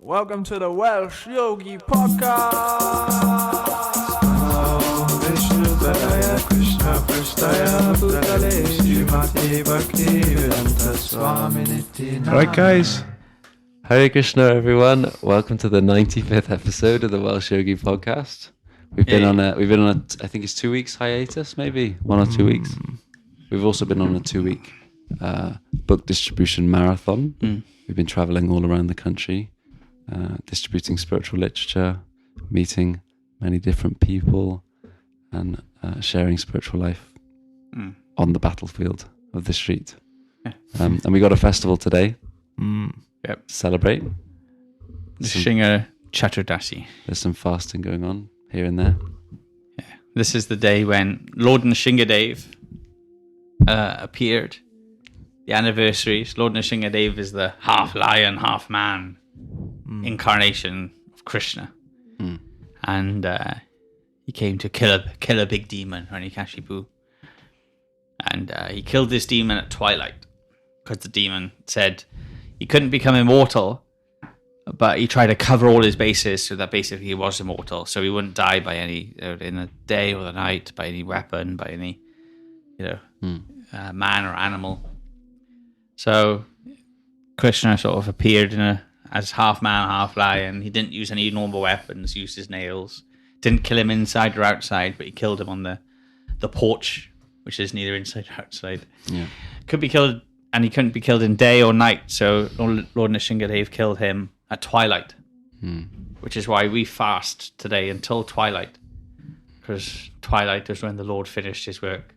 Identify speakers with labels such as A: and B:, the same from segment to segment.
A: Welcome to the Welsh Yogi Podcast.
B: Alright guys,
C: Hare Krishna everyone, welcome to the 95th episode of the Welsh Yogi Podcast. We've been on a I think it's 2 weeks hiatus, maybe 1 or 2 weeks. We've also been on a 2-week book distribution marathon. We've been traveling all around the country, distributing spiritual literature, meeting many different people, and sharing spiritual life on the battlefield of the street. And we got a festival today.
B: Yep.
C: To celebrate.
B: Nishinga Chaturdasi.
C: There's some fasting going on here and there.
B: Yeah. This is the day when Lord Nrisimhadeva appeared. The anniversaries. Lord Nrisimhadeva is the half lion, half man incarnation of Krishna. And he came to kill a big demon, Hiranyakashipu. And he killed this demon at twilight because the demon said he couldn't become immortal, but he tried to cover all his bases so that basically he was immortal, so he wouldn't die by any in the day or the night, by any weapon, by any man or animal. So Krishna sort of appeared as half man, half lion. He didn't use any normal weapons, used his nails. Didn't kill him inside or outside, but he killed him on the porch, which is neither inside or outside.
C: Yeah.
B: Could be killed, and he couldn't be killed in day or night. So Lord Nrisimhadeva killed him at twilight, which is why we fast today until twilight, because twilight is when the Lord finished his work.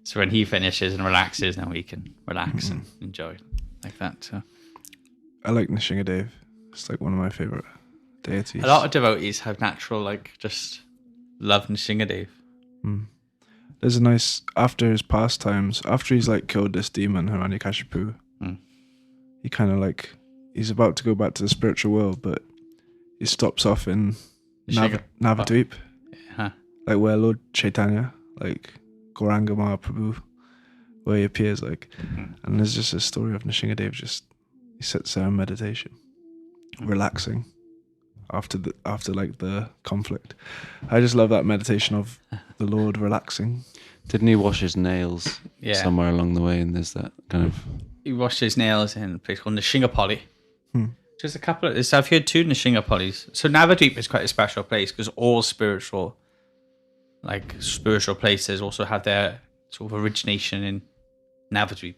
B: So when he finishes and relaxes, then we can relax and enjoy like that. So
A: I like Nrisimhadeva. It's like one of my favorite deities.
B: a lot of devotees have natural, just love Nrisimhadeva.
A: There's a nice, after his pastimes, after he's killed this demon, Hiranyakashipu, he kind of he's about to go back to the spiritual world, but he stops off in Navadvip, where Lord Chaitanya, Gauranga Mahaprabhu, where he appears, and there's just a story of Nrisimhadeva, he sits there in meditation, relaxing after the conflict. I just love that meditation of the Lord relaxing.
C: Didn't he wash his nails somewhere along the way? And there's that kind of...
B: He washed his nails in a place called Nrsimhapoli. Just a couple of... So I've heard 2 Nrisinghapolis. So Navadvip is quite a special place because all spiritual places also have their sort of origination in Navadvip.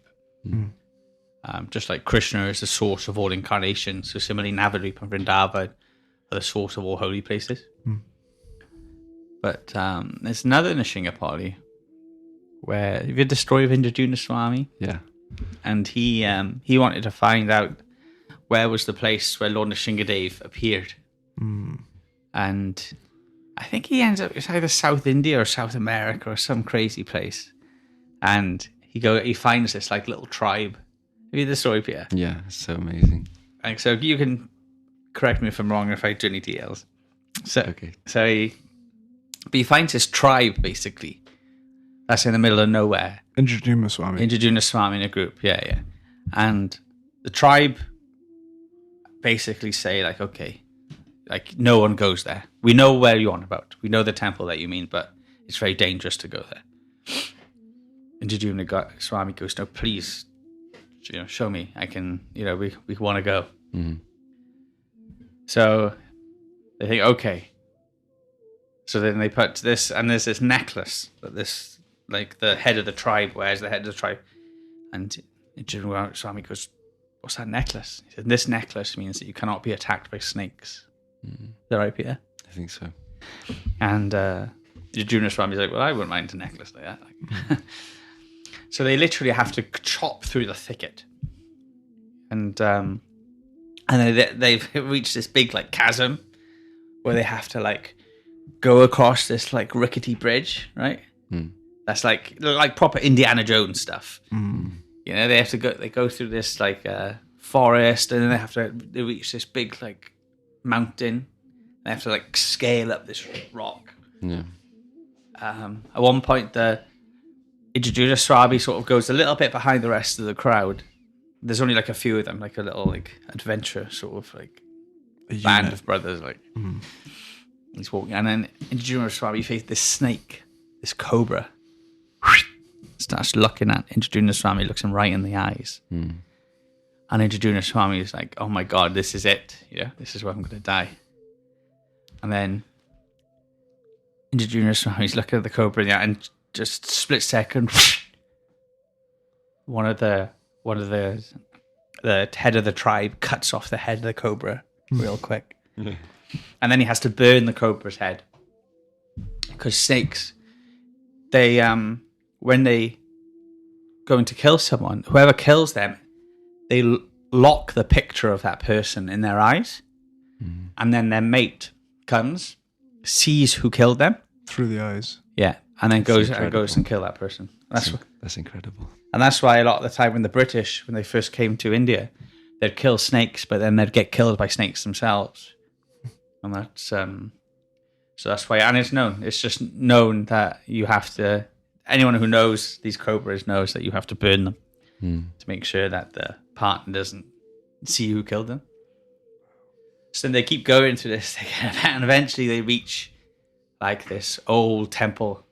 B: Just like Krishna is the source of all incarnation. So similarly, Navadvip and Vrindavan are the source of all holy places. But there's another Nrsimhapoli where you heard the story of Indradyumna Swami.
C: Yeah.
B: And he wanted to find out where was the place where Lord Nrisimhadeva appeared. And I think he ends up, it's either South India or South America or some crazy place. And he finds this little tribe. Have you heard the story, Peter?
C: Yeah, it's so amazing.
B: And so you can correct me if I'm wrong if I do any details.
C: Okay.
B: So he finds this tribe basically that's in the middle of nowhere.
A: Indradyumna Swami
B: in a group, yeah. And the tribe basically say okay, no one goes there. We know where you're on about. We know the temple that you mean, but it's very dangerous to go there. Indradyumna Swami goes, no, please, show me. I can, we want to go. So they think, okay. So then they put this, and there's this necklace that this, the head of the tribe wears, the head of the tribe. And Indradyumna Swami goes, what's that necklace? He said, this necklace means that you cannot be attacked by snakes. Is that right, Peter?
C: I think so.
B: And Indradyumna Swami's well, I wouldn't mind a necklace like that. So they literally have to chop through the thicket. And they've reached this big chasm where they have to go across this rickety bridge, right? That's like proper Indiana Jones stuff. They have to go. They go through this forest, and then they reach this big mountain. They have to scale up this rock.
C: Yeah.
B: At one point, the Indradyumna Swami sort of goes a little bit behind the rest of the crowd. There's only a few of them, a little adventure sort of band
A: unit.
B: of brothers. Like he's walking, and then Indrajuna Swami faces this snake, this cobra. Starts looking at Indrajuna Swami, looks him right in the eyes. And Indrajuna Swami is like, oh my God, this is it. Yeah, this is where I'm going to die. And then Indrajuna Swami's looking at the cobra in the eye, and just split second, one of the head of the tribe cuts off the head of the cobra real quick. And then he has to burn the cobra's head. Because snakes, they when they going to kill someone, whoever kills them, they lock the picture of that person in their eyes, and then their mate comes, sees who killed them
A: Through the eyes.
B: and then goes
C: incredible.
B: and kill that person.
C: That's incredible.
B: And that's why a lot of the time when the British, when they first came to India, they'd kill snakes, but then they'd get killed by snakes themselves. And that's so that's why, and it's just known that you have to, anyone who knows these cobras knows that you have to burn them to make sure that the partner doesn't see who killed them. So then they keep going through this, and eventually they reach like this old temple.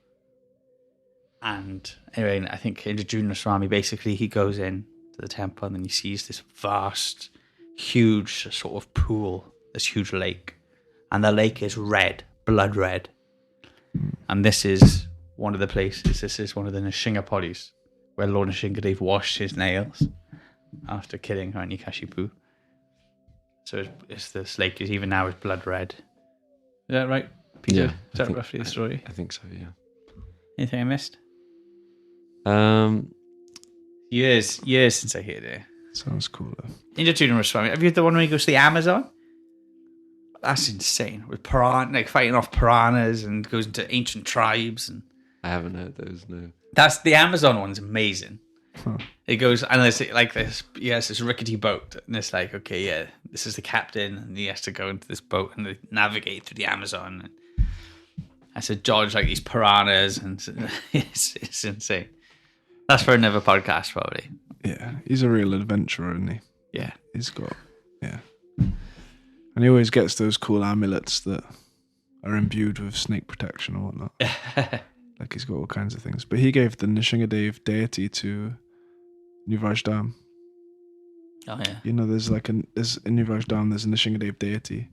B: And anyway, I think Indrajuna Swami, basically he goes in to the temple and then he sees this vast, huge sort of pool, this huge lake. And the lake is red, blood red. And this is one of the places, this is one of the Nrisimhadevas, where Lord Nrisimhadev washed his nails after killing Hiranyakashipu. So this lake is even now is blood red. Is that right, Peter?
C: Yeah,
B: Is that roughly the story?
C: I think so, yeah.
B: Anything I missed?
C: Um,
B: Years since I heard it.
A: Sounds cool though.
B: Indrajuna Swami. Have you heard the one where he goes to the Amazon? That's insane. With like fighting off piranhas and goes into ancient tribes, and
C: I haven't heard those, no.
B: that's the Amazon one's amazing.
A: Huh.
B: It goes, and there's like this, this rickety boat, and it's like, okay, yeah, this is the captain, and he has to go into this boat and they navigate through the Amazon. And has to dodge like these piranhas, and it's insane. That's for another podcast, probably.
A: Yeah, he's a real adventurer, isn't he?
B: Yeah.
A: He's got, yeah. And he always gets those cool amulets that are imbued with snake protection or whatnot. Like he's got all kinds of things. But he gave the Nrisimhadev deity to Nrisimhadeva.
B: Oh yeah.
A: You know, there's in Nrisimhadeva, there's a Nrisimhadev deity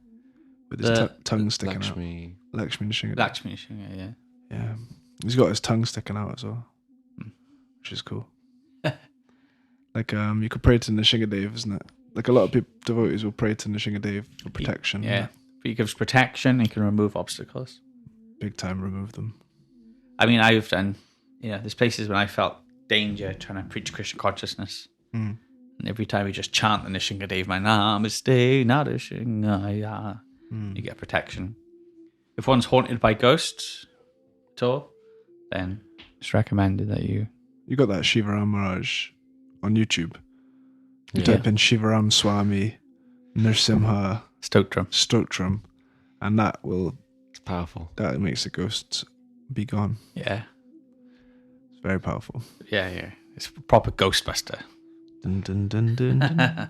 A: with his tongue sticking
C: Lakshmi.
A: out. Lakshmi Nrisimhadev.
B: Lakshmi, yeah.
A: Yeah. He's got his tongue sticking out as well, which is cool. Like, you could pray to Nrisimhadev, isn't it? Like a lot of people, devotees will pray to Nrisimhadev for protection.
B: Yeah. But he gives protection, he can remove obstacles.
A: Big time remove them.
B: I mean, I've done, there's places when I felt danger trying to preach Krishna consciousness. And every time you just chant the Nrisimhadev, my Namaste, Nrisimhadeva, you get protection. If one's haunted by ghosts at all, then it's recommended that you...
A: You got that Shivaram Maharaj on YouTube. You
C: Yeah.
A: type in Shivaram Swami Nrsimha
B: Stotram.
A: and that
C: It's powerful.
A: makes the ghosts be gone.
B: Yeah.
A: It's very powerful.
B: Yeah. It's a proper Ghostbuster.
A: Dun, dun, dun, dun, dun.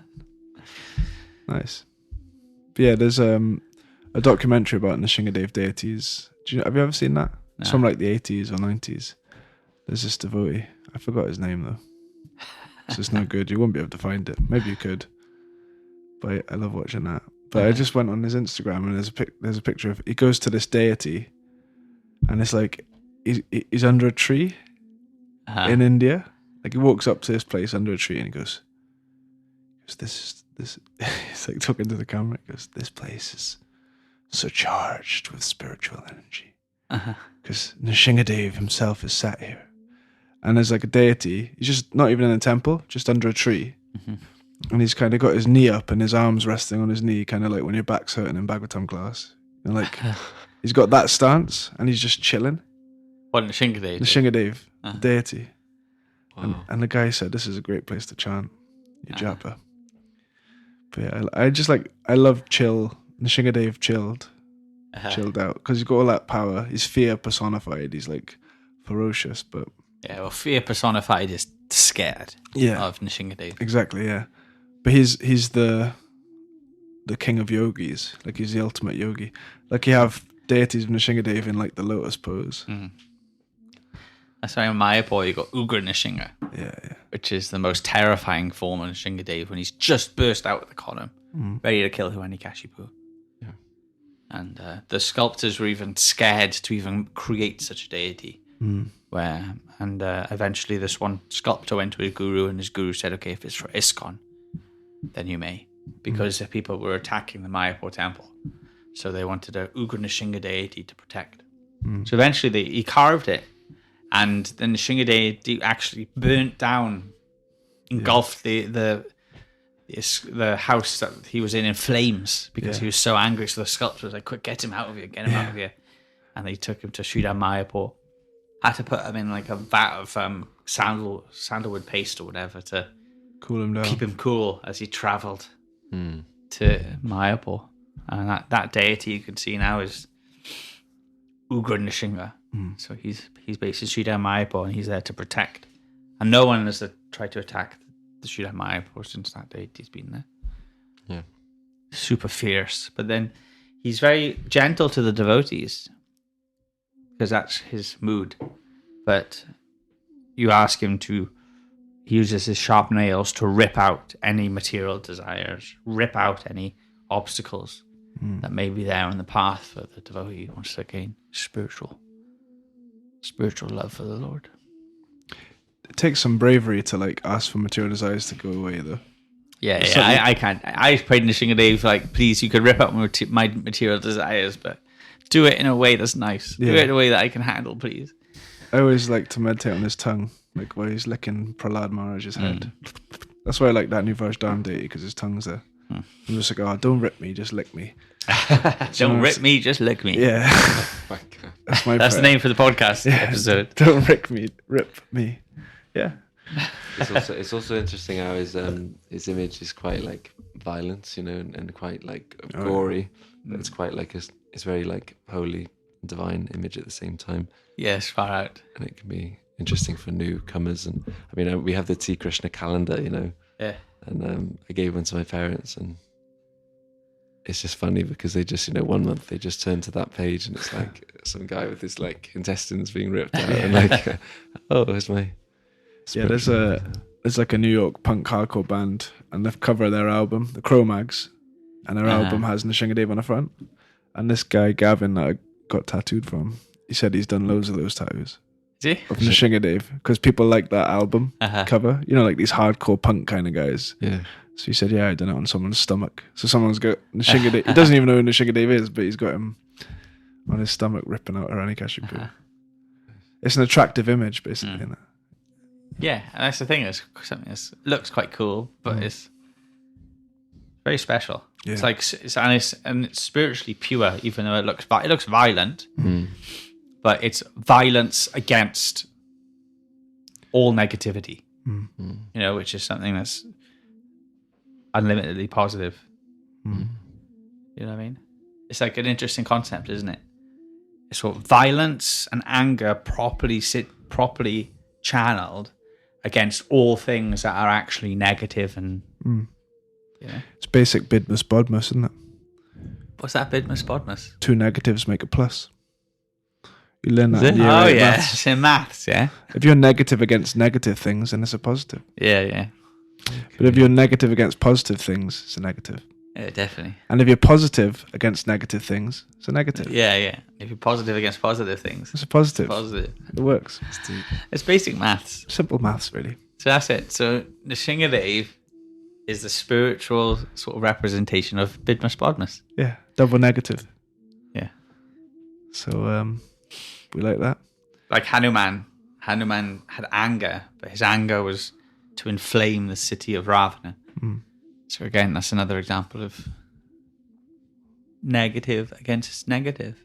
A: Nice. But yeah, there's a documentary about Nrisimhadev deities. Have you ever seen that? It's from like the 80s or 90s. There's this devotee. I forgot his name though. So it's no good. You won't be able to find it. Maybe you could. But I love watching that. But I just went on his Instagram and there's a picture of, he goes to this deity and it's like he's under a tree in India. Like he walks up to this place under a tree and he goes this he's like talking to the camera. He goes, this place is so charged with spiritual energy. Because Nrisimhadev himself is sat here. And there's like a deity. He's just not even in a temple, just under a tree. And he's kind of got his knee up and his arms resting on his knee, kind of like when your back's hurting in Bhagavatam class. And like, he's got that stance and he's just chilling.
B: What, Nrisimhadev?
A: Nrisimhadev, the deity.
C: Wow.
A: And the guy said, this is a great place to chant your japa. But yeah, I love chill. Nrisimhadev chilled out. Because he's got all that power. He's fear personified. He's like ferocious, but...
B: Yeah, well, fear personified is scared of Nrisimhadev.
A: Exactly, yeah. But he's the the king of yogis. Like he's the ultimate yogi. Like you have deities of Nrisimhadeva in like the lotus pose.
B: That's why in Mayapur you got Ugra Nrsimha,
A: Yeah.
B: which is the most terrifying form of Nrisimhadeva when he's just burst out of the column, ready to kill Hiranyakashipu.
C: Yeah.
B: And the sculptors were even scared to even create such a deity. Eventually this one sculptor went to his guru, and his guru said, okay, if it's for ISKCON, then you may. Because the people were attacking the Mayapur temple. So they wanted a Ugra Nrsimha deity to protect. So eventually he carved it, and the Nrsimha deity actually burnt down, engulfed the house that he was in flames because he was so angry. So the sculptor was like, quick, get him out of here, get him out of here. And they took him to Sridhar Mayapur. Had to put him in like a vat of sandalwood paste or whatever to
A: Cool him down.
B: keep him cool as he travelled to Mayapur. And that deity you can see now is Ugra Nrsimha. So he's based in Sridhar Mayapur, and he's there to protect. And no one has tried to attack the Sridhar Mayapur since that deity's been there.
C: Yeah.
B: Super fierce. But then he's very gentle to the devotees because that's his mood. But you ask him to, he uses his sharp nails to rip out any material desires, rip out any obstacles that may be there in the path for the devotee who wants to gain spiritual love for the Lord.
A: It takes some bravery to like ask for material desires to go away, though.
B: Yeah, I can't. I prayed in Nrsimhadeva, like, please, you could rip out my material desires, but do it in a way that's nice. Do it in a way that I can handle, please.
A: I always like to meditate on his tongue, like while he's licking Prahlad Maharaj's head. That's why I like that new Vajradham deity, because his tongue's there. I'm just like, oh, don't rip me, just lick me.
B: Don't rip me, just lick me.
A: Yeah. That's
B: the name for the podcast episode.
A: Don't rip me. Yeah.
C: It's also interesting how his image is quite like violent, and quite like gory. But it's quite like it's very like holy, divine image at the same time.
B: Yes, far out.
C: And it can be interesting for newcomers. And I mean, we have the T Krishna calendar,
B: Yeah.
C: And I gave one to my parents, and it's just funny because they just, 1 month they just turn to that page and it's like some guy with his like intestines being ripped out and like, oh, here's my.
A: Yeah, there's like a New York punk hardcore band, and they've covered their album, the Cro-Mags, and their album has Nrisimhadeva on the front. And this guy Gavin that I got tattooed from, he said he's done loads of those tattoos.
B: Is he?
A: Of Nrisimhadeva, because people like that album cover, like these hardcore punk kind of guys.
C: Yeah.
A: So he said, yeah, I done it on someone's stomach. So someone's got Nrisimhadeva. He doesn't even know who Nrisimhadeva is, but he's got him on his stomach ripping out Hiranyakashipu. It's an attractive image, basically, isn't it?
B: Yeah, and that's the thing. It's something that looks quite cool, but it's very special.
A: Yeah.
B: It's like it's spiritually pure, even though it looks violent. But it's violence against all negativity. Which is something that's unlimitedly positive. You know what I mean? It's like an interesting concept, isn't it? It's what violence and anger properly channeled against all things that are actually negative and
A: It's basic Bidmas Bodmas, isn't it?
B: What's that Bidmas Bodmas?
A: 2 negatives make a plus. You learn that in year 8 maths.
B: It's in maths, yeah.
A: If you're negative against negative things, then it's a positive.
B: Yeah.
A: But if you're negative against positive things, it's a negative.
B: Yeah, definitely.
A: And if you're positive against negative things, it's a negative.
B: Yeah. If you're positive against positive things,
A: It's a positive.
B: positive.
A: It works.
B: It's basic maths.
A: Simple maths, really.
B: So that's it. So Nrisimhadeva is the spiritual sort of representation of Bidmas Bodmas.
A: Yeah, double negative.
B: Yeah.
A: So we like that.
B: Like Hanuman. Hanuman had anger, but his anger was to inflame the city of Ravana. So again, that's another example of negative against negative.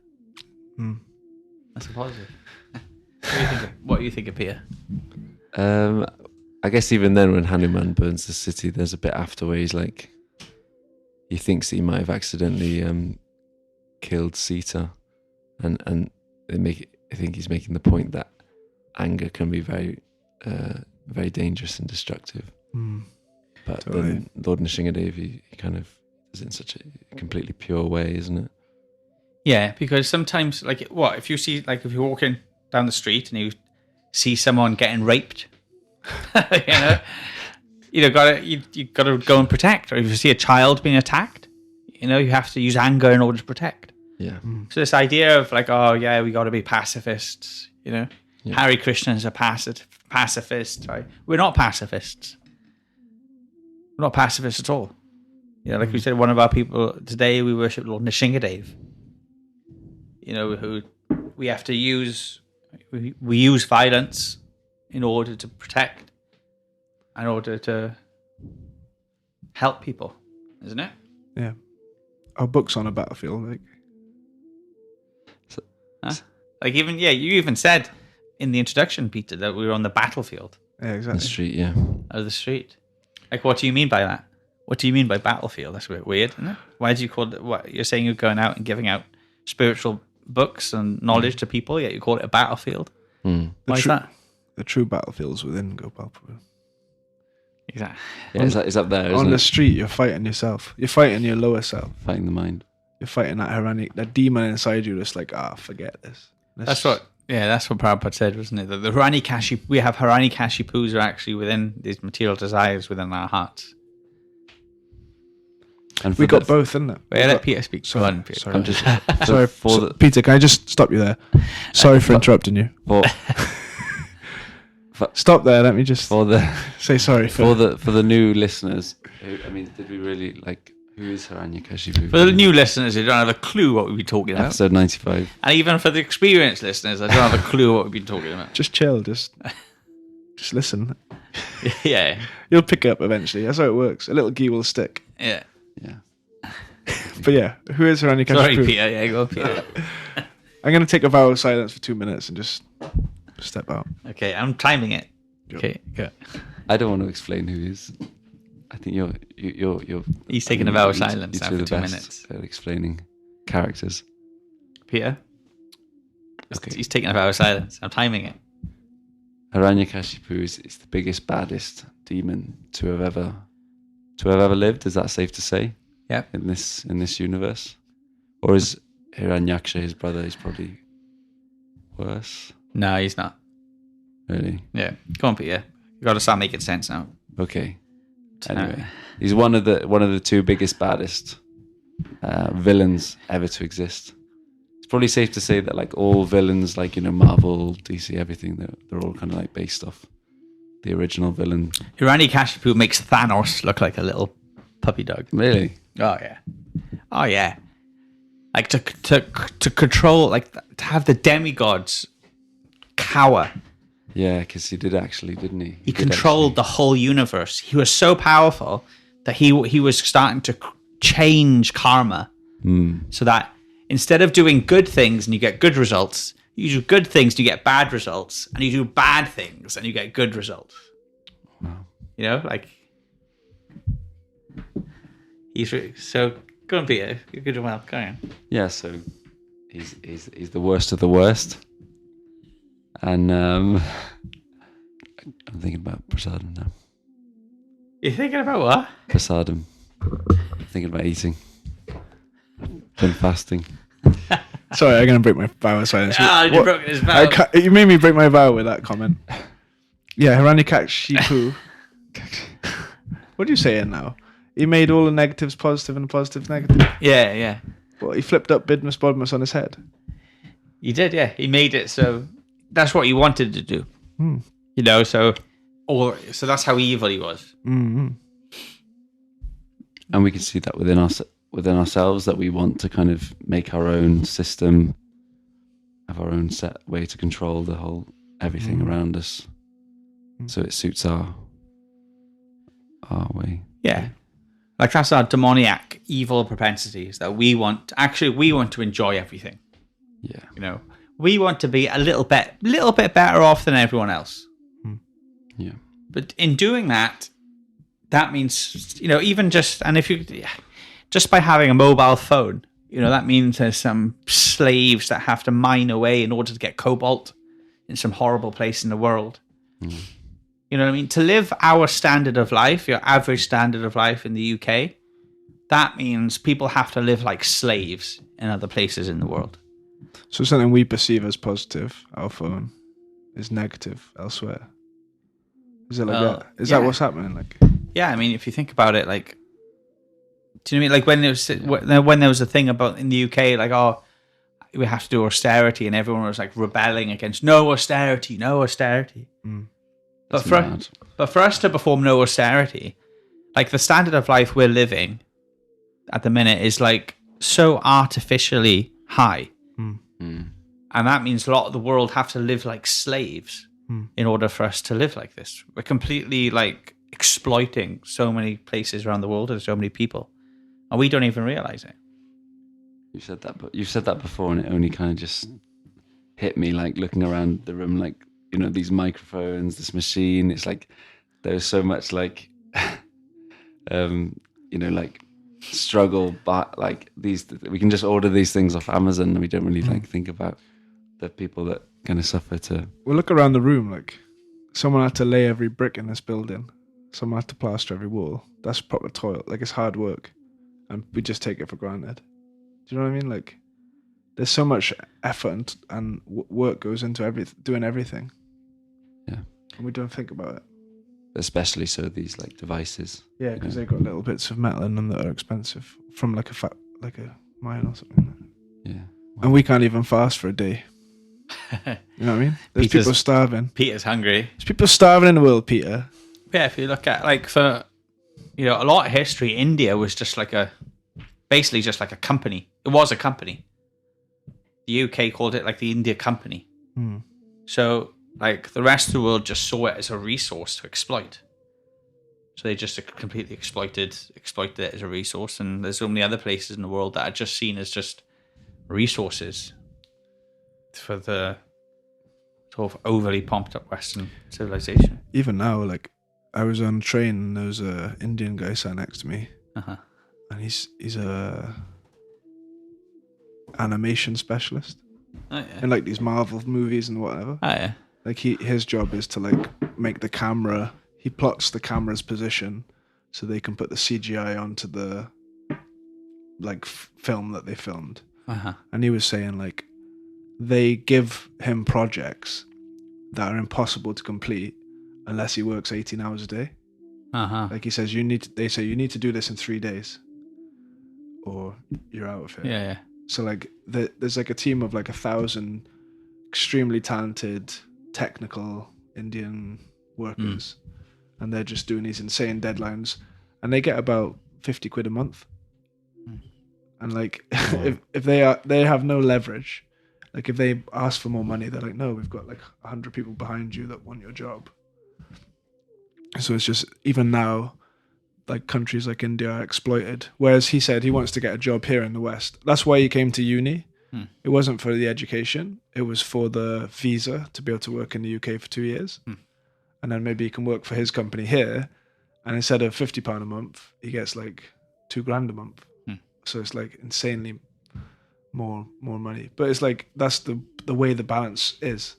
B: That's a positive. What do you think of Peter?
C: I guess even then when Hanuman burns the city, there's a bit after where he's like, he thinks that he might have accidentally killed Sita, and I think he's making the point that anger can be very, very dangerous and destructive. But
A: Totally.
C: then Lord Nrisimhadeva, he kind of does it in such a completely pure way, isn't it?
B: Yeah, because sometimes, like, what if you see, like, if you're walking down the street and you see someone getting raped, you gotta go and protect. Or if you see a child being attacked, you have to use anger in order to protect.
C: Yeah.
B: So this idea of like, oh yeah, we got to be pacifists. Hare Krishna is a pacifist. Right? We're not pacifists. We're not pacifists at all. Like we said, one of our people today, we worship Lord Nrisimhadeva. Who we have to use. We use violence in order to protect, in order to help people, isn't it?
A: Yeah. Our book's on a battlefield.
B: Like you even said in the introduction, Peter, that we were on the battlefield.
A: Yeah, exactly.
C: The street, yeah.
B: Of the street. Like, what do you mean by that? What do you mean by battlefield? That's a bit weird, isn't it? Why do you call it? What you're saying? You're going out and giving out spiritual books and knowledge to people, yet you call it a battlefield. Why is that?
A: The true battlefield's within Gopala.
B: Exactly.
C: Yeah, it's up there, isn't
A: on
C: it?
A: the street, you're fighting yourself. You're fighting your lower self.
C: Fighting the mind.
A: You're fighting that demon inside you that's like, forget this.
B: That's what Prabhupada said, wasn't it? That the we have Hiranyakashipus are actually within these material desires within our hearts.
C: And
A: we got both, isn't it?
B: Wait, let Peter speak.
A: Sorry,
B: Go on, Peter.
A: sorry.
C: I'm just
A: Sorry, Peter, can I just stop you there? Sorry for interrupting you. Stop there. Let me just say sorry
C: for the new listeners. Did we really like? Who is Hiranyakashipu?
B: For the new listeners who don't have a clue what we've been talking about,
C: episode 95,
B: and even for the experienced listeners, I don't have a clue what we've been talking about.
A: Just chill. Just listen.
B: Yeah,
A: you'll pick up eventually. That's how it works. A little ghee will stick.
B: Yeah.
A: But yeah, who is Hiranyakashipu?
B: Sorry, Peter. Yeah, go, Peter.
A: I'm going to take a vow of silence for 2 minutes and just step out.
B: Okay, I'm timing it. Okay, go.
C: I don't want to explain who he is. I think you're.
B: He's taking a vow of silence now for 2 minutes.
C: At explaining characters.
B: Peter.
C: Okay.
B: He's taking a vow of silence. I'm timing it.
C: Hiranyakashipu is the biggest, baddest demon to have ever lived. Is that safe to say?
B: Yeah.
C: In this universe, or is Hiranyaksha his brother? He's probably worse.
B: No, he's not.
C: Really?
B: Yeah. Go on, Peter. You got to start making sense now.
C: Okay. Anyway, he's one of the two biggest, baddest villains ever to exist. It's probably safe to say that like all villains, like Marvel, DC, everything, they're all kind of like based off the original villain.
B: Hiranyakashipu makes Thanos look like a little puppy dog.
C: Really?
B: Oh yeah. Like to control, like to have the demigods cower.
C: Yeah, because he did actually, didn't he?
B: He controlled the whole universe. He was so powerful that he was starting to change karma, so that instead of doing good things and you get good results, you do good things and you get bad results, and you do bad things and you get good results.
C: Wow.
B: Like he's so go on, Peter. You're good and well. Go on.
C: Yeah, so he's the worst of the worst. And I'm thinking about prasadam now.
B: You're thinking about what?
C: Prasadam. I'm thinking about eating. Been fasting.
A: Sorry, I'm going to break my vow of silence.
B: You broke his vow.
A: You made me break my vow with that comment. Yeah, Hiranyakashipu. What are you saying now? He made all the negatives positive and the positives negative.
B: Yeah.
A: Well, he flipped up Bidmas Bodmas on his head.
B: He did, yeah. He made it so that's what he wanted to do. So that's how evil he was.
A: Mm-hmm.
C: And we can see that within ourselves, that we want to kind of make our own system, have our own set way to control the whole everything around us, so it suits our way.
B: Yeah, like that's our demoniac evil propensities that we want to enjoy everything.
C: Yeah,
B: we want to be a little bit better off than everyone else.
C: Yeah,
B: but in doing that means even just by having a mobile phone, that means there's some slaves that have to mine away in order to get cobalt in some horrible place in the world. You know what I mean? To live our standard of life, your average standard of life in the UK, that means people have to live like slaves in other places in the world.
A: So something we perceive as positive, our phone, is negative elsewhere. Is it like that? Is that what's happening? Like,
B: yeah, I mean, if you think about it, like, do you know what I mean? Like when there was a thing about in the UK, like, oh, we have to do austerity, and everyone was like rebelling against no austerity. But for us to perform no austerity, like the standard of life we're living at the minute is like so artificially high. And that means a lot of the world have to live like slaves in order for us to live like this. We're completely like exploiting so many places around the world and so many people, and we don't even realize it.
C: You've said that before, and it only kind of just hit me, like looking around the room, like, you know, these microphones, this machine. It's like there's so much like, you know, like struggle, but like these, we can just order these things off Amazon, and we don't really like think about the people that kind of suffer to.
A: Well, look around the room. Like, someone had to lay every brick in this building. Someone had to plaster every wall. That's proper toil. Like, it's hard work, and we just take it for granted. Do you know what I mean? Like, there's so much effort and work goes into doing everything.
C: Yeah,
A: and we don't think about it.
C: Especially so these like devices.
A: Yeah, because they've got little bits of metal in them that are expensive from like a mine or something.
C: Yeah, wow.
A: And we can't even fast for a day. You know what I mean? There's people starving.
B: Peter's hungry.
A: There's people starving in the world, Peter.
B: Yeah, if you look at like for, you know, a lot of history, India was just like basically just like a company. It was a company. The UK called it like the India Company. So like the rest of the world just saw it as a resource to exploit. So they just completely exploited it as a resource. And there's so many other places in the world that are just seen as just resources for the sort of overly pumped up Western civilization.
A: Even now, like, I was on a train and there was a Indian guy sat next to me, and he's a animation specialist in like these Marvel movies and whatever. Like his job is to like make the camera. He plots the camera's position so they can put the CGI onto the like film that they filmed. And he was saying like they give him projects that are impossible to complete unless he works 18 hours a day. Like he says, they say you need to do this in 3 days or you're out of here.
B: Yeah.
A: So like there's like a team of like 1,000 extremely talented technical Indian workers, and they're just doing these insane deadlines, and they get about 50 quid a month. And like if they have no leverage, like if they ask for more money, they're like, no, we've got like 100 people behind you that want your job. So it's just, even now, like countries like India are exploited. Whereas he said he wants to get a job here in the West. That's why he came to uni. It wasn't for the education. It was for the visa to be able to work in the UK for 2 years. And then maybe he can work for his company here. And instead of £50 a month, he gets like $2,000 a month. So it's like insanely more money. But it's like, that's the way the balance is.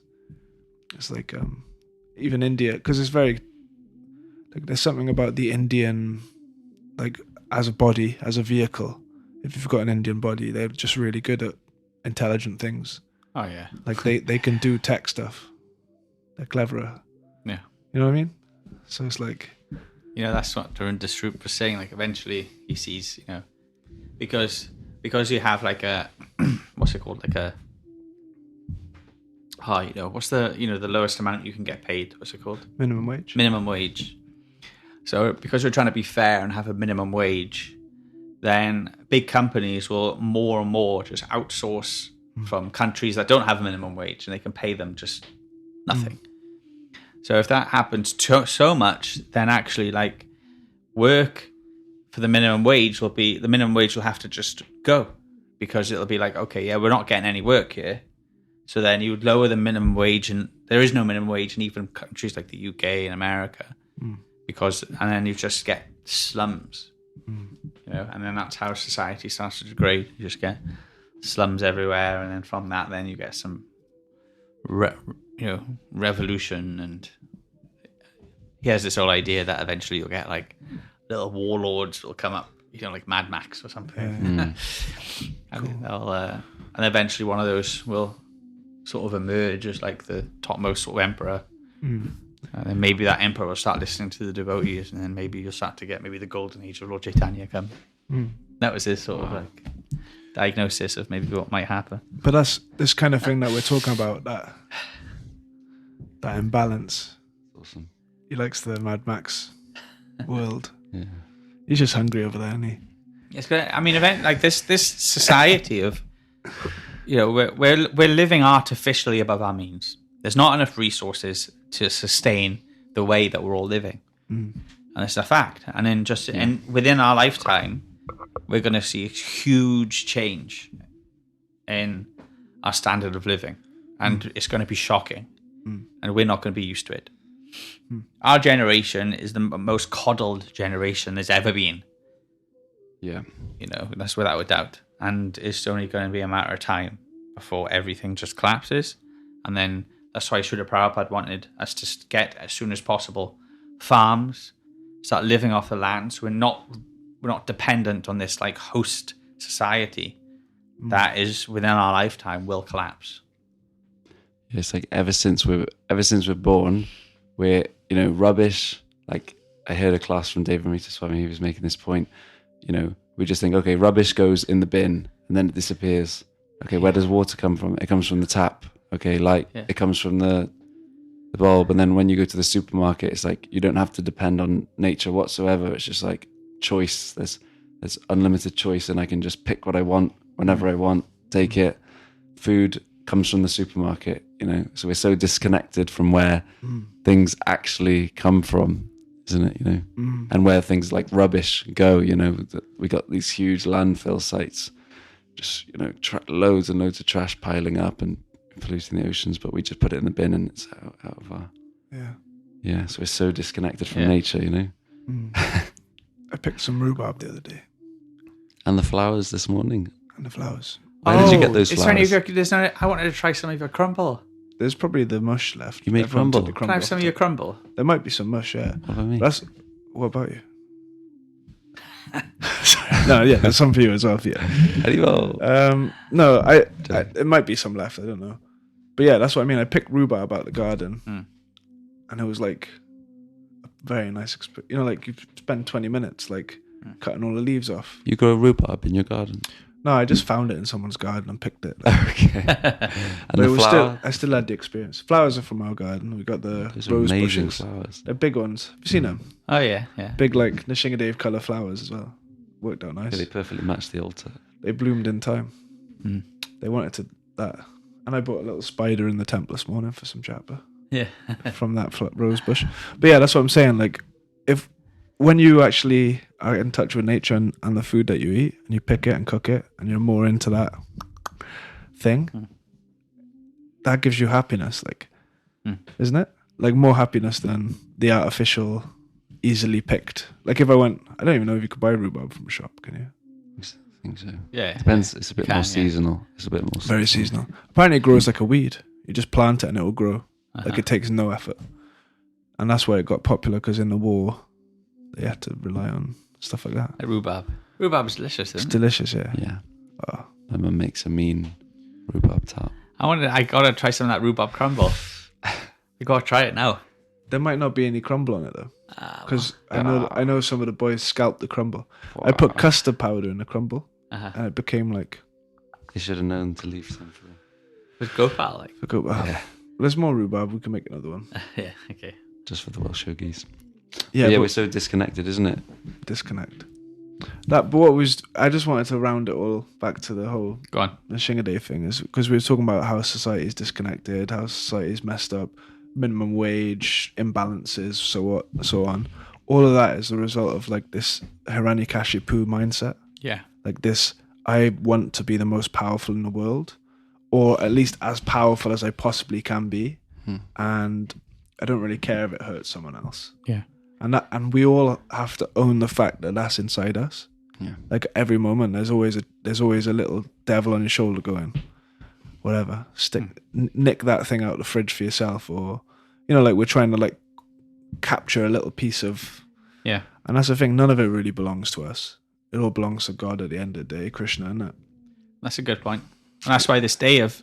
A: It's like, even India, because it's very, like, there's something about the Indian, like, as a body, as a vehicle. If you've got an Indian body, they're just really good at intelligent things.
B: Oh yeah.
A: Like they can do tech stuff. They're cleverer.
B: Yeah.
A: You know what I mean? So it's like,
B: you know, that's what Durand Desrup was saying. Like eventually he sees, you know, because you have like a what's it called, like a you know, what's the, you know, the lowest amount you can get paid? What's it called?
A: minimum wage.
B: Minimum wage. So because we're trying to be fair and have a minimum wage, then big companies will more and more just outsource from countries that don't have a minimum wage, and they can pay them just nothing. So if that happens so much, then actually like work for the minimum wage will have to just go, because it'll be like, okay, yeah, we're not getting any work here. So then you would lower the minimum wage, and there is no minimum wage in even countries like the UK and America, and then you just get slums, you know, and then that's how society starts to degrade. You just get slums everywhere, and then from that, then you get some, revolution. And he has this whole idea that eventually you'll get like little warlords will come up like Mad Max or something.
A: Cool.
B: And eventually one of those will sort of emerge as like the topmost sort of emperor. And then maybe that emperor will start listening to the devotees, and then maybe you'll start to get maybe the golden age of Lord Chaitanya come. That was his sort of like diagnosis of maybe what might happen.
A: But that's this kind of thing that we're talking about, that imbalance.
C: Awesome.
A: He likes the Mad Max world.
C: Yeah.
A: He's just hungry over there, isn't he?
B: It's good. I mean, event like this society of, we're living artificially above our means. There's not enough resources to sustain the way that we're all living, and it's a fact. And then within our lifetime, we're going to see a huge change in our standard of living, and it's going to be shocking, and we're not going to be used to it. Our generation is the most coddled generation there's ever been.
C: Yeah.
B: That's without a doubt. And it's only going to be a matter of time before everything just collapses. And then that's why Srila Prabhupada wanted us to get, as soon as possible, farms, start living off the land. So we're not dependent on this like host society that is within our lifetime will collapse.
C: It's like ever since we're born, we're rubbish. Like I heard a class from David Amrita Swami, he was making this point. We just think, okay, rubbish goes in the bin and then it disappears. Okay, where does water come from? It comes from the tap. Okay, light, it comes from the bulb. And then when you go to the supermarket, it's like you don't have to depend on nature whatsoever. It's just like choice. There's unlimited choice, and I can just pick what I want whenever I want, take it. Food comes from the supermarket, so we're so disconnected from where things actually come from, isn't it? And where things like rubbish go, we got these huge landfill sites, just loads and loads of trash piling up and polluting the oceans, but we just put it in the bin and it's out of our so we're so disconnected from nature.
A: I picked some rhubarb the other day.
C: And the flowers this morning.
A: And the flowers.
C: Where did you get those flowers?
B: I wanted to try some of your crumble.
A: There's probably the mush left.
C: You made crumble?
B: Can I have some of your crumble?
A: There might be some mush, yeah.
C: What about me?
A: What about you? No, yeah, there's some for you as well. Yeah. No, it might be some left. I don't know, but yeah, that's what I mean. I picked rhubarb out of the garden, and it was like a very nice experience. Like you spend 20 minutes like cutting all the leaves off.
C: You grow rhubarb in your garden?
A: No, I just found it in someone's garden and picked it.
C: Okay. And the flower?
A: I still had the experience. Flowers are from our garden. We got the rose
C: amazing
A: bushes.
C: Flowers.
A: They're big ones. Have you seen them?
B: Oh yeah.
A: Big like Nrisimhadeva colour flowers as well. Worked out nice.
C: Yeah, they perfectly match the altar.
A: They bloomed in time. They wanted that, and I bought a little spider in the temple this morning for some chapter.
B: Yeah.
A: From that rose bush. But yeah, that's what I'm saying. Like, when you actually are in touch with nature and the food that you eat, and you pick it and cook it, and you're more into that thing, that gives you happiness, like, isn't it? Like more happiness than the artificial, easily picked. Like if I don't even know if you could buy rhubarb from a shop, can you?
C: I think so.
B: Yeah.
C: Depends. It's a bit more seasonal. Yeah. It's a bit more seasonal.
A: Very seasonal. Apparently it grows like a weed. You just plant it and it will grow. Like it takes no effort. And that's why it got popular, because in the war, they had to rely on stuff like that.
B: Like rhubarb. Rhubarb is delicious, isn't it?
A: It's delicious, yeah.
C: Yeah.
A: Oh.
C: My mum makes a mean rhubarb tart.
B: I gotta try some of that rhubarb crumble. You gotta try it now.
A: There might not be any crumble on it though, because I know some of the boys scalped the crumble. Wow. I put custard powder in the crumble, and it became like.
C: You should have known to leave some for.
B: With Gopala, like.
A: For Gopala. Yeah. There's more rhubarb. We can make another one.
B: Yeah. Okay.
C: Just for the Welsh yogis.
A: Yeah,
C: we're so disconnected, isn't it?
A: Disconnect. I just wanted to round it all back to the whole Nrisimhadeva thing, is because we were talking about how society is disconnected, how society is messed up, minimum wage imbalances, so on. All of that is the result of like this Hiranyakashipu mindset.
B: Yeah.
A: Like this, I want to be the most powerful in the world, or at least as powerful as I possibly can be, and I don't really care if it hurts someone else.
B: Yeah.
A: And we all have to own the fact that that's inside us.
C: Yeah.
A: Like every moment, there's always a little devil on your shoulder going, whatever, nick that thing out of the fridge for yourself, or like we're trying to like capture a little piece of.
B: Yeah.
A: And that's the thing. None of it really belongs to us. it all belongs to God at the end of the day, Krishna, isn't it?
B: That's a good point. And that's why this day of,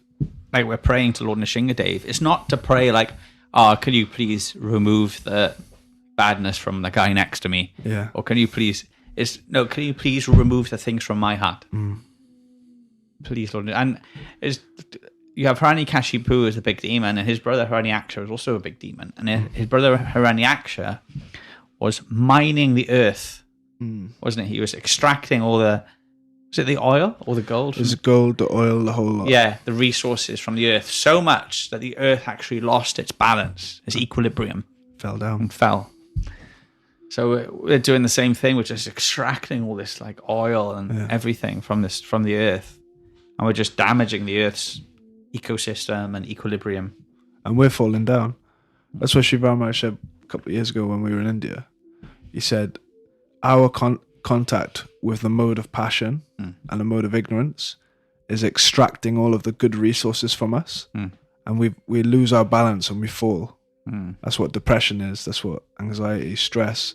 B: like, we're praying to Lord Nrisimhadeva. It's not to pray like, oh, could you please remove the badness from the guy next to me?
A: Yeah.
B: Or can you please remove the things from my heart? Please, Lord. And you have Hiranyakashipu as a big demon, and his brother Hiranyaksha is also a big demon. And his brother Hiranyaksha was mining the earth, wasn't it? He was extracting all the, was it the oil or the gold?
A: There's gold, the oil, the whole lot.
B: Yeah, the resources from the earth, so much that the earth actually lost its balance, its equilibrium,
A: Fell down.
B: and fell. So we're doing the same thing, we're just extracting all this like oil and everything from the earth, and we're just damaging the earth's ecosystem and equilibrium.
A: And we're falling down. That's what Sri Rama said a couple of years ago when we were in India. He said, our contact with the mode of passion and the mode of ignorance is extracting all of the good resources from us, and we lose our balance and we fall. That's what depression is. That's what anxiety, stress.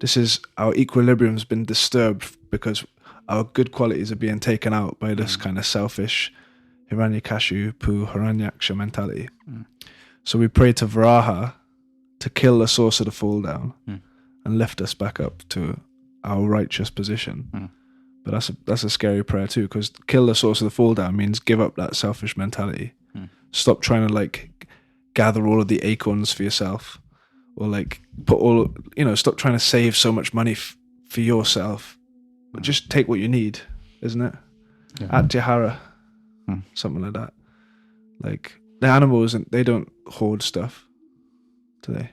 A: This is our equilibrium's been disturbed because our good qualities are being taken out by this kind of selfish Hiranyakashipu, Hiranyaksha mentality. So we pray to Varaha to kill the source of the fall down and lift us back up to our righteous position. But that's a scary prayer too, because kill the source of the fall down means give up that selfish mentality. Stop trying to like gather all of the acorns for yourself, or like stop trying to save so much money for yourself. But just take what you need, isn't it? Atyahara, something like that. Like the animals, they don't hoard stuff, do they?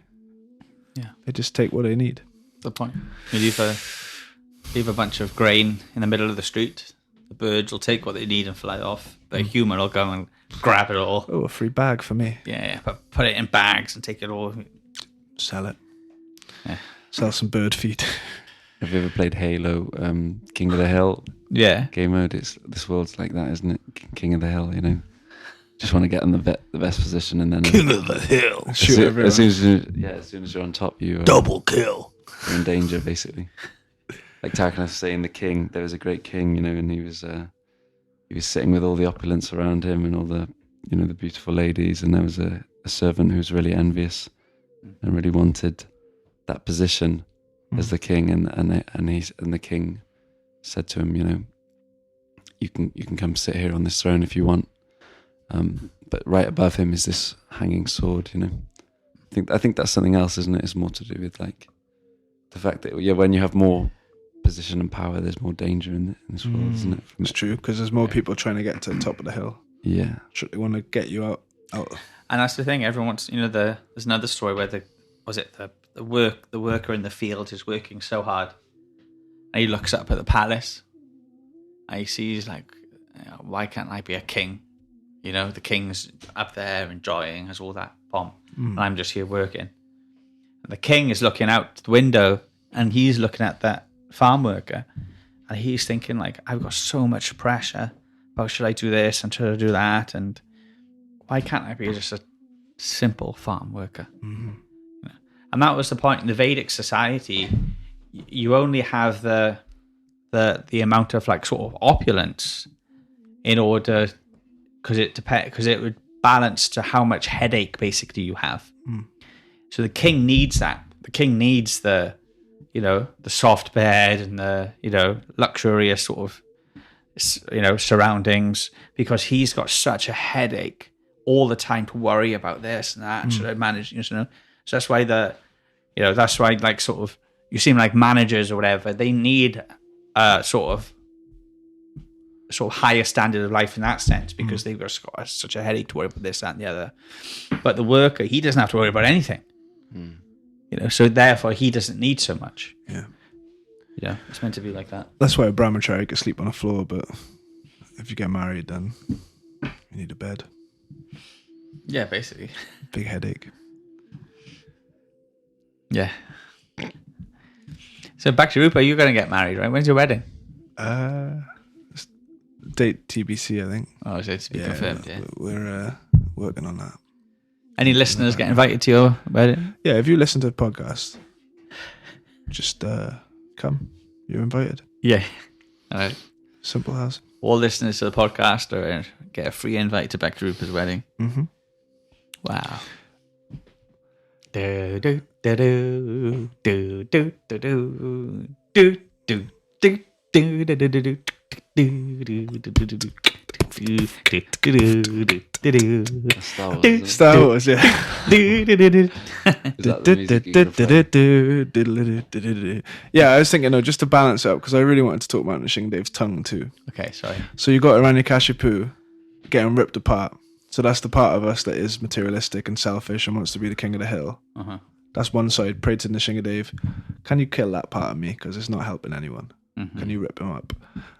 B: Yeah,
A: they just take what they need.
B: The point. You leave a bunch of grain in the middle of the street. The birds will take what they need and fly off. The human will go and grab it all.
A: Oh, a free bag for me.
B: Yeah, but put it in bags and take it all.
A: Sell it.
B: Yeah.
A: Sell some bird feed.
C: Have you ever played Halo, King of the Hill?
B: Yeah.
C: Game mode. This world's like that, isn't it? King of the Hill, you know. Just want to get in the best position, and then
B: King of the Hill.
A: Shoot everyone.
C: As soon as you're on top, you're
B: kill.
C: You're in danger, basically. Like Tarkan was saying, the king. There was a great king, you know, and he was sitting with all the opulence around him and all the, you know, the beautiful ladies, and there was a servant who was really envious and really wanted that position as the king, and the king said to him, you know, you can come sit here on this throne if you want, but right above him is this hanging sword, you know. I think that's something else, isn't it? It's more to do with like the fact that when you have more position and power, there's more danger in this world, isn't it?
A: It's true, because there's more people trying to get to the top of the hill.
C: Yeah,
A: They want to get you out.
B: And that's the thing. Everyone wants, you know, there's another story where the worker in the field is working so hard, and he looks up at the palace, and he sees like, why can't I be a king? You know, the king's up there enjoying, has all that pomp, and I'm just here working. And the king is looking out the window, and he's looking at that farm worker, and he's thinking like, I've got so much pressure about should I do this and should I do that, and why can't I be just a simple farm worker? And that was the point in the Vedic society. You only have the amount of like sort of opulence in order, because it would balance to how much headache basically you have. So the king needs that. The king needs the, you know, the soft bed and the, you know, luxurious sort of, you know, surroundings, because he's got such a headache all the time to worry about this and that. Should I manage, you know? So that's why that's why like sort of, you seem like managers or whatever, they need a sort of higher standard of life in that sense, because they've got such a headache to worry about this, that, and the other. But the worker, he doesn't have to worry about anything. You know, so therefore he doesn't need so much.
A: Yeah.
B: Yeah, it's meant to be like that.
A: That's why a brahmachari can sleep on the floor, but if you get married, then you need a bed.
B: Yeah, basically.
A: Big headache.
B: Yeah. So Bhakta-rupa, you're going to get married, right? When's your wedding?
A: Date TBC, I think.
B: Oh, so it's to be confirmed, yeah.
A: We're working on that.
B: Any listeners get invited to your wedding?
A: Yeah, if you listen to the podcast, just come. You're invited.
B: Yeah. All right.
A: Simple as.
B: All listeners to the podcast get a free invite to Bhakta-rupa's wedding.
A: Mm-hmm.
B: Wow. Do do do do do do do do do do do do do do
A: Star Wars, yeah. Yeah, I was thinking, just to balance it up, because I really wanted to talk about Nrisimhadeva's tongue too.
B: Okay, sorry.
A: So you got Hiranyakashipu getting ripped apart. So that's the part of us that is materialistic and selfish and wants to be the king of the hill.
B: Uh-huh.
A: That's one side. Pray to Nrisimhadev. Can you kill that part of me? Because it's not helping anyone.
B: Mm-hmm.
A: Can you rip him up?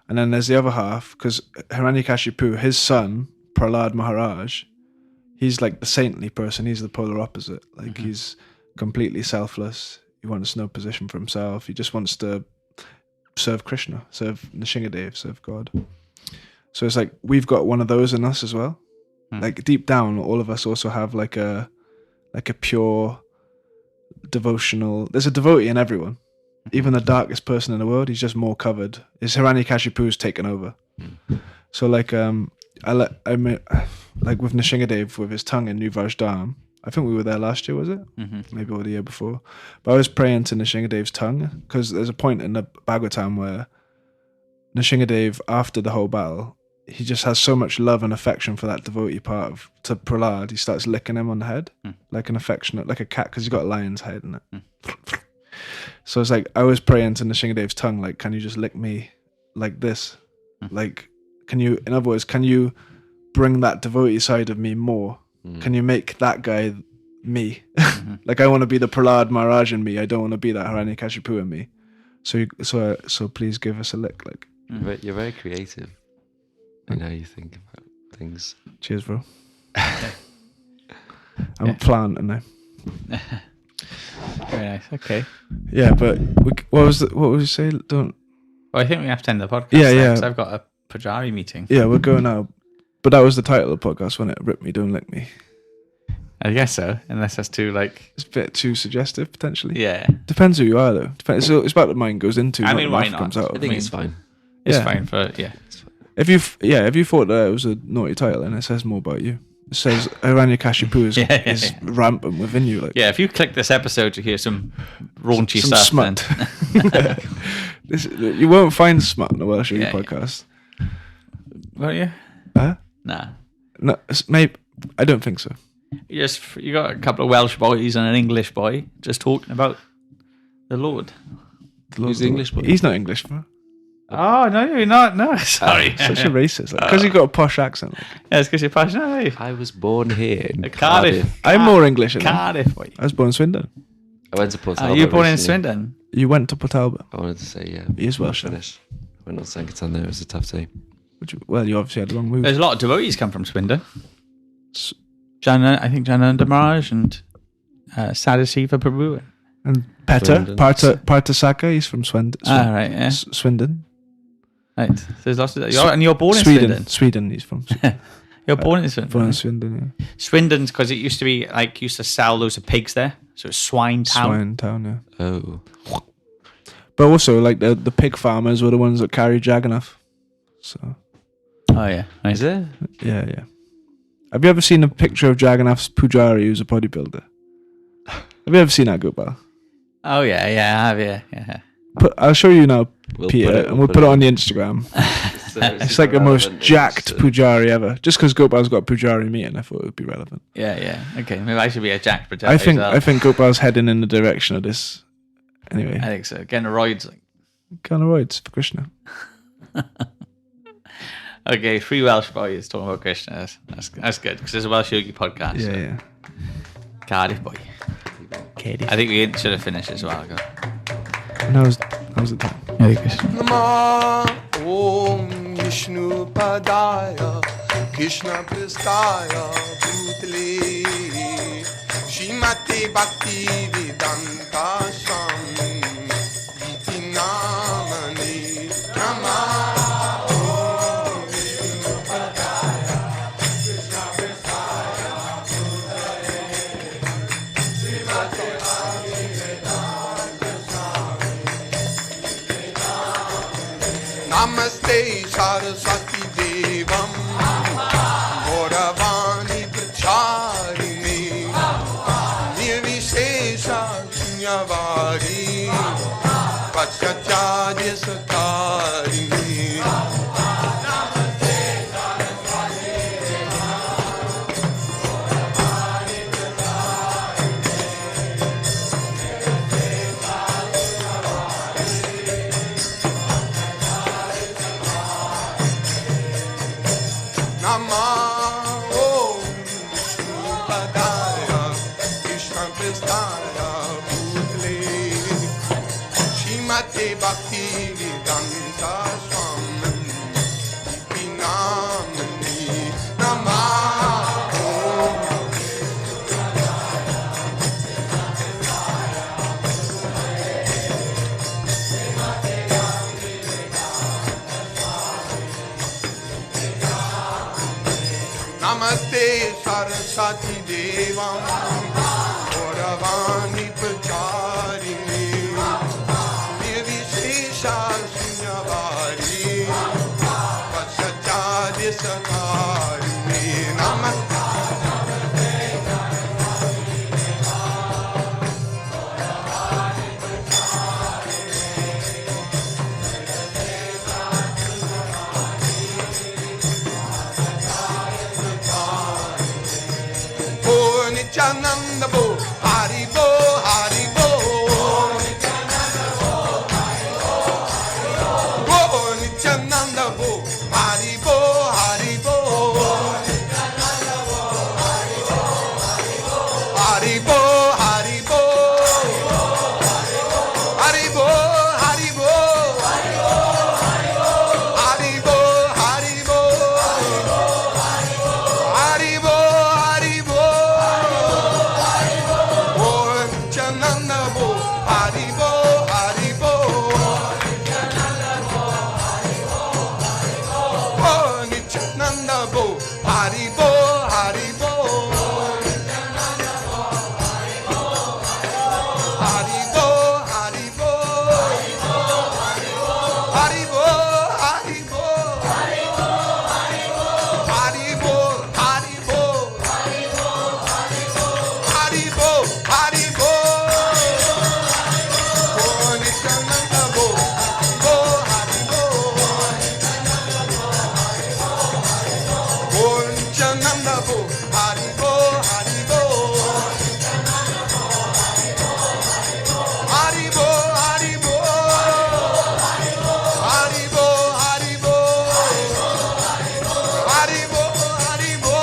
A: And then there's the other half, because Hiranyakashipu, his son, Prahlad Maharaj, he's like the saintly person. He's the polar opposite. Like he's completely selfless. He wants no position for himself. He just wants to serve Krishna, serve Nrisimhadev, serve God. So it's like we've got one of those in us as well. Like deep down, all of us also have like a pure devotional. There's a devotee in everyone. Even the darkest person in the world, he's just more covered. His Hiranyakashipu's taken over. So like like with Nrisimhadev with his tongue in New Vajdam. I think we were there last year, was it? Mm-hmm. Maybe or the year before. But I was praying to Nrisimhadev's tongue because there's a point in the Bhagavatam where Nrisimhadev, after the whole battle, he just has so much love and affection for that devotee part to Prahlad. He starts licking him on the head like an affectionate, like a cat, because he's got a lion's head in it. So it's like I was praying to Nrisimhadev's tongue, like, can you just lick me like this? Like, can you, in other words, can you bring that devotee side of me more? Can you make that guy me? Like, I want to be the Prahlad Maharaj in me. I don't want to be that Hiranyakashipu in me. So please give us a lick. Like,
C: you're very creative. I know you think about things.
A: Cheers, bro. I'm a plant, and I.
B: Very nice. Okay.
A: Yeah, but what was you say? Don't.
B: Well, I think we have to end the podcast.
A: Yeah.
B: Because I've got a Pujari meeting.
A: Yeah, we're going now. But that was the title of the podcast, wasn't it? Rip me, don't lick me.
B: I guess so, unless that's too
A: It's a bit too suggestive, potentially.
B: Yeah.
A: Depends who you are, though. So it's about the mind goes into.
B: I mean, why not?
A: Comes out
C: I think it's fine.
B: It's fine for
A: If you thought that it was a naughty title, and it says more about you. It says Hiranyakashipu is rampant within you. Like,
B: if you click this episode to hear some raunchy
A: some
B: stuff,
A: smut.
B: Then
A: You won't find smut on the Welsh Yogi podcast.
B: Won't you?
A: Huh?
B: Nah.
A: No, maybe. I don't think so.
B: You got a couple of Welsh boys and an English boy just talking about the Lord.
C: Who's the English boy?
A: He's not English, bro.
B: Oh, no, you're not. No, sorry.
A: Such a racist. Because you've got a posh accent. Like.
B: Yeah, it's because you're passionate.
C: I was born here in
B: Cardiff.
A: I'm more English than
B: Cardiff, boy.
A: I was born in Swindon.
C: I went to Port Talbot.
B: You were born in
C: recently.
B: Swindon?
A: You went to Port Talbot.
C: I wanted to say, yeah.
A: He is Welsh.
C: Finish. I went on Sankirtan there. It was a tough day.
A: Well, you obviously had the wrong move.
B: There's a lot of devotees come from Swindon. I think Jananda Maharaj and Sadasiva Prabhu.
A: And Petter,
C: Swindon.
A: Partasaka, he's from Swindon.
B: Right, yeah.
A: Swindon.
B: Right. There's lots of and you're born in Swindon.
A: Sweden, he's from.
B: You're born in Swindon.
A: Born in Swindon, yeah.
B: Swindon's because it used to be used to sell loads of pigs there. So it's Swine Town.
A: Swine Town, yeah.
C: Oh.
A: But also, like, the pig farmers were the ones that carried Jagannath. So.
B: Oh, yeah. Right.
C: Is it?
A: Yeah. Have you ever seen a picture of Jagannath's Pujari, who's a bodybuilder? Have you ever seen that, Gopal?
B: Oh, yeah, I have, yeah.
A: I'll show you now, Peter,
C: we'll
A: put it on the Instagram. It's like the most jacked Pujari ever. Just because Gopal's got a Pujari meeting, I thought it would be relevant.
B: Yeah. Okay, maybe I should be a jacked Pujari
A: I think
B: as well.
A: I think Gopal's heading in the direction of this. Anyway,
B: I think so. Getting a roids.
A: kind of roids for Krishna.
B: Okay, 3 Welsh boys talking about Krishna. That's good because there's a Welsh Yogi podcast.
A: Yeah.
B: Cardiff boy.
A: Cardiff.
B: I think we should have finished as well.
A: Now's the time.
B: Hare Krishna.
D: Namo Om Vishnu Padaya Krishna Pristaya Bhutale Shrimati Bhakti Vedanta Swami Iti Namani Namo Om Vishnu Padaya Krishna Pristaya Bhutale Shrimati Bhakti Vedanta Swami Namaste Saraswati Devam Gauravani Pracharini Nirvishesha Shunyavadi Paschatyaja Satarini. Nrisimhadeva Krishna Prestaya Bhutale Shrimate Bhakti Vedanta Swami Vinamani Namaho. Namaste Saraswati Devam Gauravani Pracharini Nirvishesha Shunyavadi Paschatyaja Satarini. Namaste Nityananda Bo, Hari Bo, Hari Bo. Bo, Nityananda Bo, Hari Bo, Hari Bo. Hari Bo, Hari Bo. Hari Bo, Hari Bo. Hari Bo, Hari Bo. Hari Bo, Hari Bo. Nityananda Bo, Hari Bo, Hari Bo. Oh, Nityananda Bo, Hari Bo, Hari Bo. Hari Bo, Hari Bo. Hari Bo, Hari Bo. Hari Bo, Hari Bo. Hari Bo, Hari Bo. Oh, Nityananda Bo, Bo, Hari Bo. Oh, Nityananda Bo, Hari Bo, Hari Bo. Hari Bo, Hari Bo. Hari Bo, Hari Bo. Hari Bo, Hari Bo.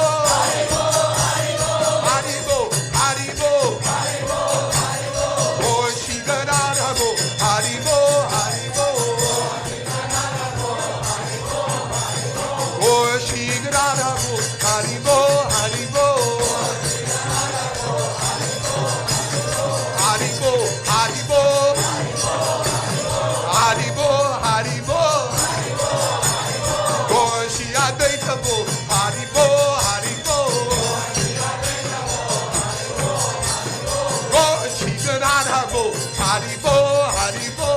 D: Hari Bo, Hari Bo. Oh, Shigarada Bo, Hari Bo, Hari Bo. Oh, Shigarada Bo, Hari Bo, Hari Bo. Hari Bo, Hari Bo. Hari Bo, Hari Bo. Oh, Shiyadvaita Bo, Hari Bo, Hari Bo. Oh, Shigarada Bo, Hari Bo, Hari Bo.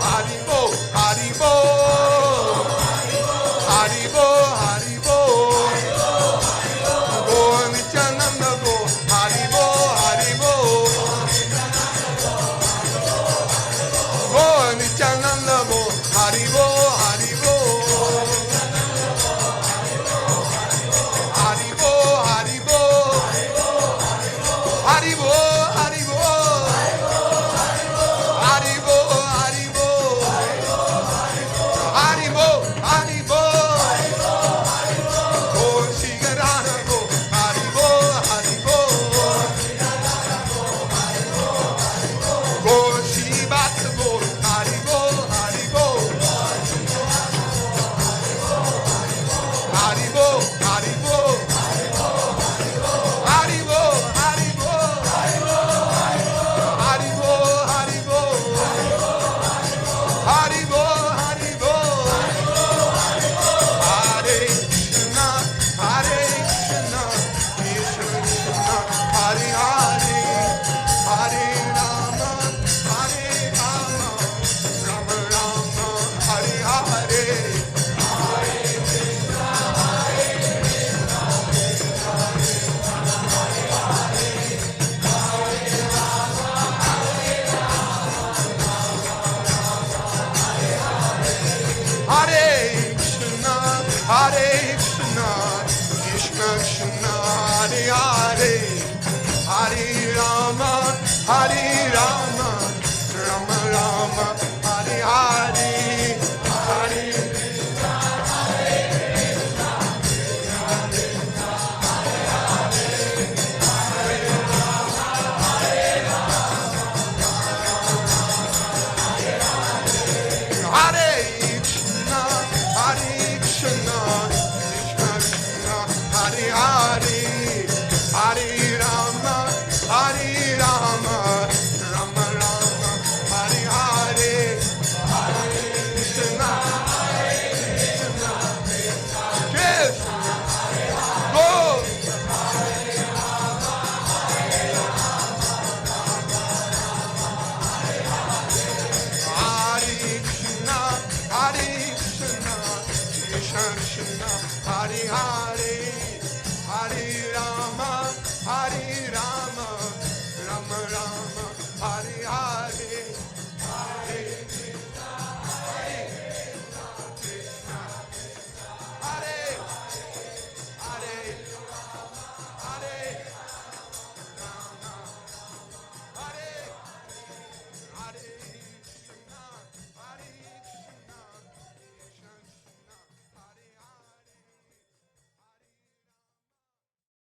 D: Hari Bo, Hari Bo. Hari Bo, Hari Bo. Oh, Nityananda Bo, Hari Bo, Hari Bo. Oh, Nityananda Bo, Hari Bo, Hari Bo. Hari Bo, Hari Bo. Hari Bo, Hari Bo. Hari Bo, Hari Bo. Hari Bo, Hari Bo. Hare